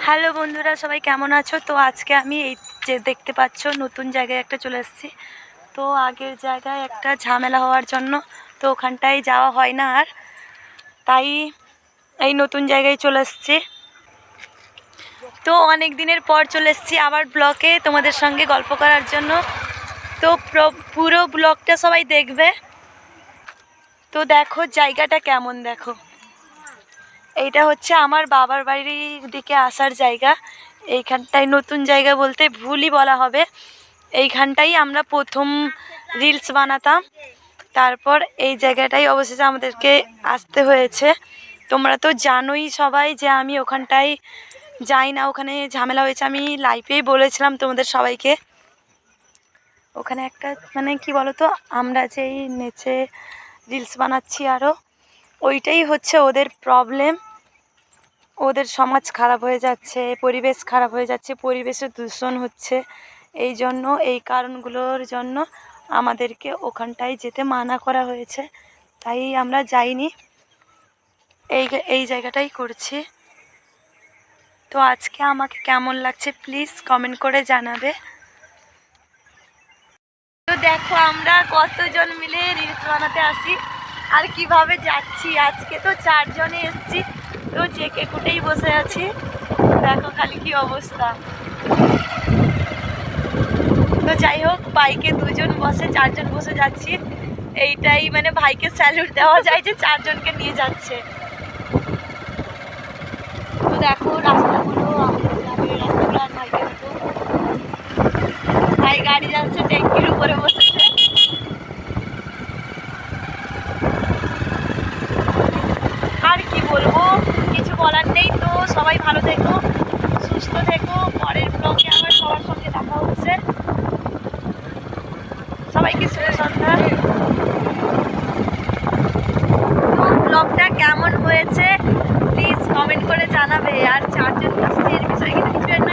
Hello বন্ধুরা, সবাই কেমন আছো? তো আজকে আমি এই যে দেখতে পাচ্ছ নতুন জায়গায় একটা চলে এসেছি। তো আগের জায়গায় একটা ঝামেলা হওয়ার জন্য তো ওখানটায় যাওয়া হয় না আর, তাই এই নতুন জায়গায় চলে এসেছি। তো অনেক দিনের পর চলে এসেছি আবার ব্লগে তোমাদের সঙ্গে গল্প করার জন্য। তো পুরো ব্লগটা সবাই দেখবে। তো দেখো জায়গাটা কেমন, দেখো এইটা হচ্ছে আমার বাবার বাড়ির দিকে আসার জায়গা। এইখানটায় নতুন জায়গা বলতে ভুলই বলা হবে। এইখানটাই আমরা প্রথম রিলস বানাতাম, তারপর এই জায়গাটাই অবশেষে আমাদেরকে আসতে হয়েছে। তোমরা তো জানোই সবাই যে আমি ওখানটায় যাই না, ওখানে ঝামেলা হয়েছে। আমি লাইভেই বলেছিলাম তোমাদের সবাইকে। ওখানে একটা মানে কি বলো তো, আমরা যেই নেচে রিলস বানাচ্ছি আরও, ওইটাই হচ্ছে ওদের প্রবলেম। ওদের সমাজ খারাপ হয়ে যাচ্ছে, পরিবেশ খারাপ হয়ে যাচ্ছে, পরিবেশে দূষণ হচ্ছে। এই জন্য এই কারণগুলোর জন্য আমাদেরকে ওখানটায় যেতে মানা করা হয়েছে, তাই আমরা যাইনি, এই জায়গাটাই করছি। তো আজকে আমাকে কেমন লাগছে প্লিজ কমেন্ট করে জানাবে। তো দেখো আমরা কতজন মিলে রিলস বানাতে আসি আর কিভাবে যাচ্ছি। আজকে তো 4 জনে এসেছি, তো চেকে কুটেই বসে আছি। দেখো খালি কি অবস্থা। তো যাই হোক, বাইকে 2 জন বসে 4 জন বসে যাচ্ছি। এইটাই মানে ভাইকে স্যালুট দেওয়া যায় যে 4 জনকে নিয়ে যাচ্ছে। তো দেখো রাস্তাগুলো, আমাদের রাস্তাগুলো আর ভাইকে দেখো, ভাই গাড়ি যাচ্ছে ট্যাঙ্কির উপরে বসেছে। আর কি বলবো, কিছু বলার নেই। তো সবাই ভালো থেকো, সুস্থ থেকো। পরের ব্লগে আবার সবার সঙ্গে দেখা হচ্ছে। সবাইকে শুভ সন্ধ্যা। তো ব্লগটা কেমন হয়েছে প্লিজ কমেন্ট করে জানাবে। আর 4 জন বসেছি এর বিষয়ে কিন্তু কিছু